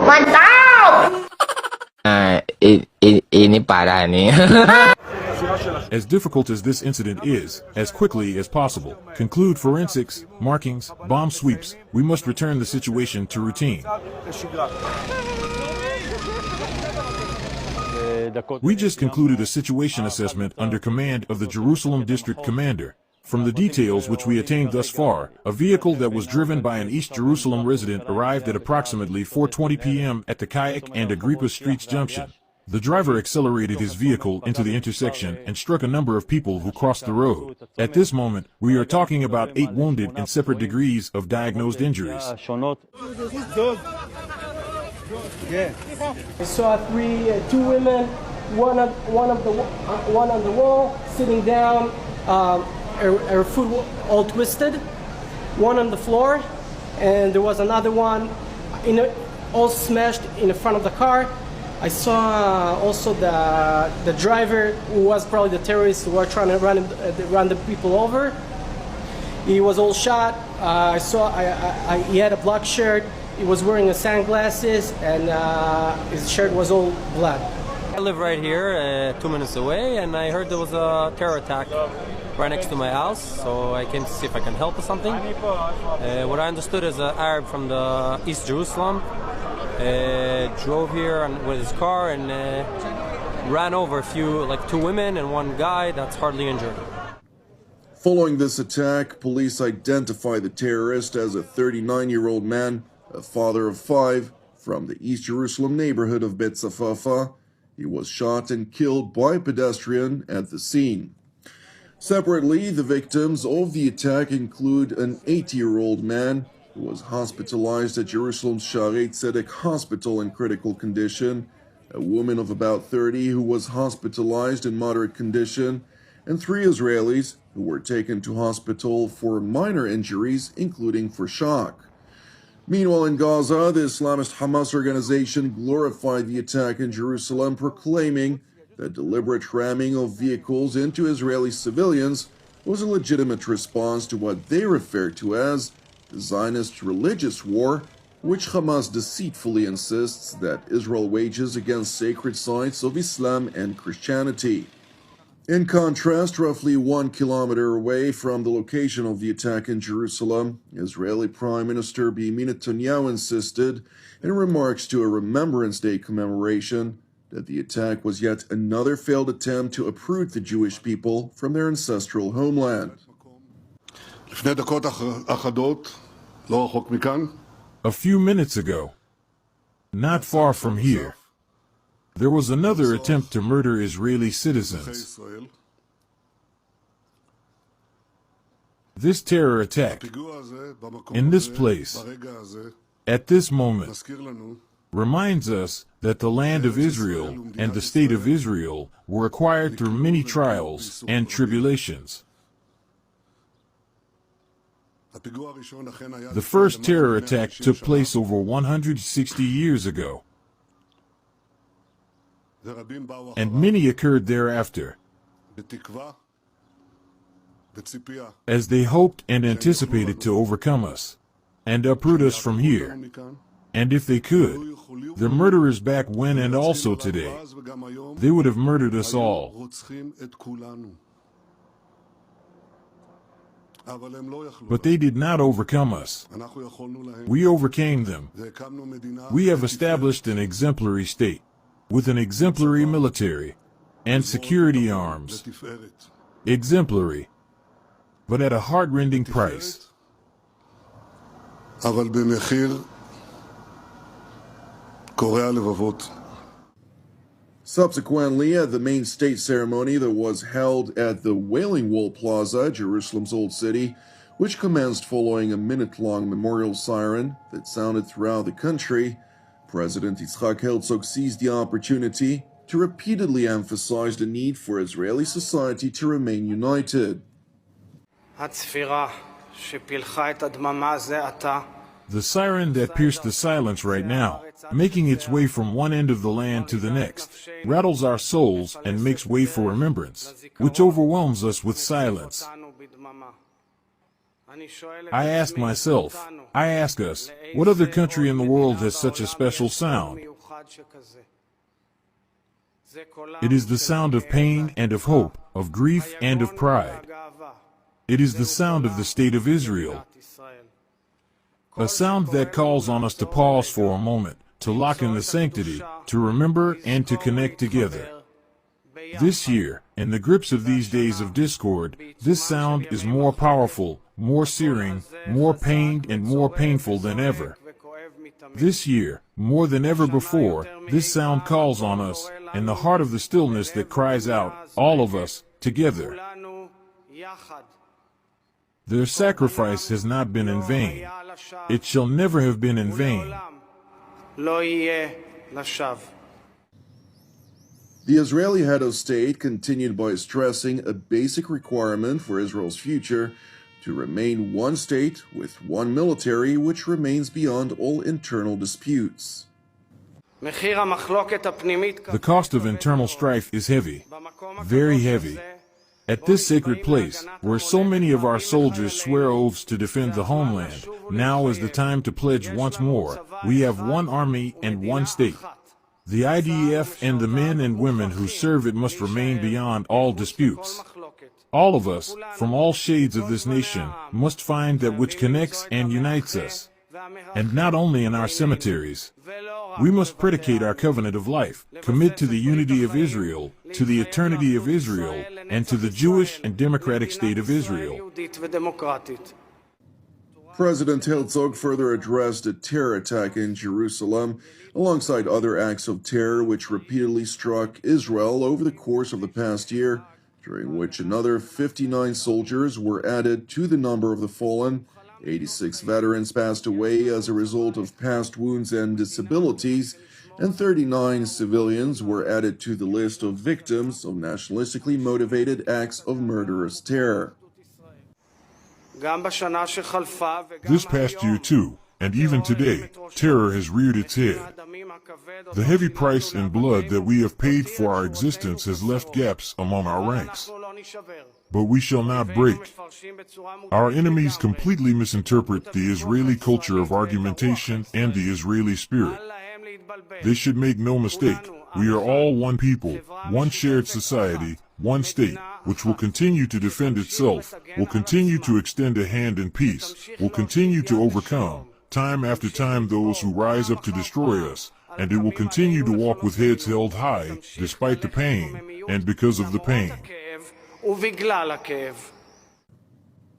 Mantap! Ini parah nih. As difficult as this incident is, as quickly as possible, conclude forensics, markings, bomb sweeps, we must return the situation to routine. We just concluded a situation assessment under command of the Jerusalem District Commander. From the details which we attained thus far, a vehicle that was driven by an East Jerusalem resident arrived at approximately 4:20 p.m. at the Kayak and Agrippa Streets junction. The driver accelerated his vehicle into the intersection and struck a number of people who crossed the road. At this moment, we are talking about 8 wounded in separate degrees of diagnosed injuries. I saw two women, one on the wall, sitting down, her foot all twisted, one on the floor, and there was another one all smashed in the front of the car. I saw also the driver, who was probably the terrorists who were trying to run the people over. He was all shot. He had a black shirt. He was wearing sunglasses, and his shirt was all blood. I live right here, 2 minutes away, and I heard there was a terror attack right next to my house, so I came to see if I can help or something. What I understood is an Arab from the East Jerusalem drove here with his car and ran over two women and one guy that's hardly injured. Following this attack, police identified the terrorist as a 39-year-old man, a father of 5, from the East Jerusalem neighborhood of Bet Safafa. He was shot and killed by a pedestrian at the scene. Separately, the victims of the attack include an 80-year-old man who was hospitalized at Jerusalem's Shaarei Tzedek Hospital in critical condition, a woman of about 30 who was hospitalized in moderate condition, and 3 Israelis who were taken to hospital for minor injuries, including for shock. Meanwhile, in Gaza, the Islamist Hamas organization glorified the attack in Jerusalem, proclaiming that deliberate ramming of vehicles into Israeli civilians was a legitimate response to what they referred to as the Zionist religious war, which Hamas deceitfully insists that Israel wages against sacred sites of Islam and Christianity. In contrast, roughly 1 kilometer away from the location of the attack in Jerusalem, Israeli Prime Minister Benjamin Netanyahu insisted, in remarks to a Remembrance Day commemoration, that the attack was yet another failed attempt to uproot the Jewish people from their ancestral homeland. A few minutes ago, not far from here, there was another attempt to murder Israeli citizens. This terror attack, in this place, at this moment, reminds us that the land of Israel and the state of Israel were acquired through many trials and tribulations. The first terror attack took place over 160 years ago, and many occurred thereafter, as they hoped and anticipated to overcome us and uproot us from here. And if they could, the murderers back when and also today, they would have murdered us all. But they did not overcome us. We overcame them. We have established an exemplary state, with an exemplary military and security arms. Exemplary, but at a heart-rending price. Subsequently, at the main state ceremony that was held at the Wailing Wall Plaza, Jerusalem's Old City, which commenced following a minute-long memorial siren that sounded throughout the country, President Yitzhak Herzog seized the opportunity to repeatedly emphasize the need for Israeli society to remain united. The siren that pierced the silence right now, making its way from one end of the land to the next, rattles our souls and makes way for remembrance, which overwhelms us with silence. I ask myself, I ask us, what other country in the world has such a special sound? It is the sound of pain and of hope, of grief and of pride. It is the sound of the state of Israel. A sound that calls on us to pause for a moment, to lock in the sanctity, to remember and to connect together. This year, in the grips of these days of discord, this sound is more powerful, more searing, more pained and more painful than ever. This year, more than ever before, this sound calls on us, in the heart of the stillness that cries out, all of us, together. Their sacrifice has not been in vain. It shall never have been in vain. The Israeli head of state continued by stressing a basic requirement for Israel's future to remain one state with one military which remains beyond all internal disputes. The cost of internal strife is heavy, very heavy. At this sacred place, where so many of our soldiers swear oaths to defend the homeland, now is the time to pledge once more, we have one army and one state. The IDF and the men and women who serve it must remain beyond all disputes. All of us, from all shades of this nation, must find that which connects and unites us. And not only in our cemeteries. We must predicate our covenant of life, commit to the unity of Israel, to the eternity of Israel, and to the Jewish and democratic state of Israel. President Herzog further addressed a terror attack in Jerusalem, alongside other acts of terror which repeatedly struck Israel over the course of the past year, during which another 59 soldiers were added to the number of the fallen. 86 veterans passed away as a result of past wounds and disabilities, and 39 civilians were added to the list of victims of nationalistically motivated acts of murderous terror. This past year too, and even today, terror has reared its head. The heavy price in blood that we have paid for our existence has left gaps among our ranks. But we shall not break. Our enemies completely misinterpret the Israeli culture of argumentation and the Israeli spirit. They should make no mistake, we are all one people, one shared society, one state, which will continue to defend itself, will continue to extend a hand in peace, will continue to overcome, time after time, those who rise up to destroy us, and it will continue to walk with heads held high, despite the pain, and because of the pain.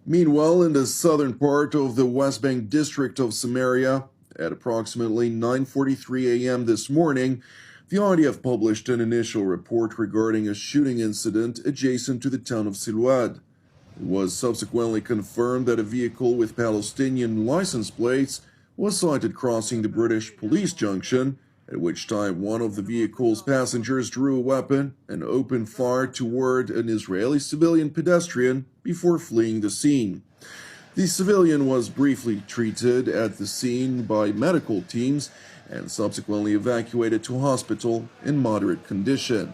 Meanwhile, in the southern part of the West Bank district of Samaria, at approximately 9:43 a.m. this morning, the IDF published an initial report regarding a shooting incident adjacent to the town of Siluad. It was subsequently confirmed that a vehicle with Palestinian license plates was sighted crossing the British police junction, at which time one of the vehicle's passengers drew a weapon and opened fire toward an Israeli civilian pedestrian before fleeing the scene. The civilian was briefly treated at the scene by medical teams and subsequently evacuated to hospital in moderate condition.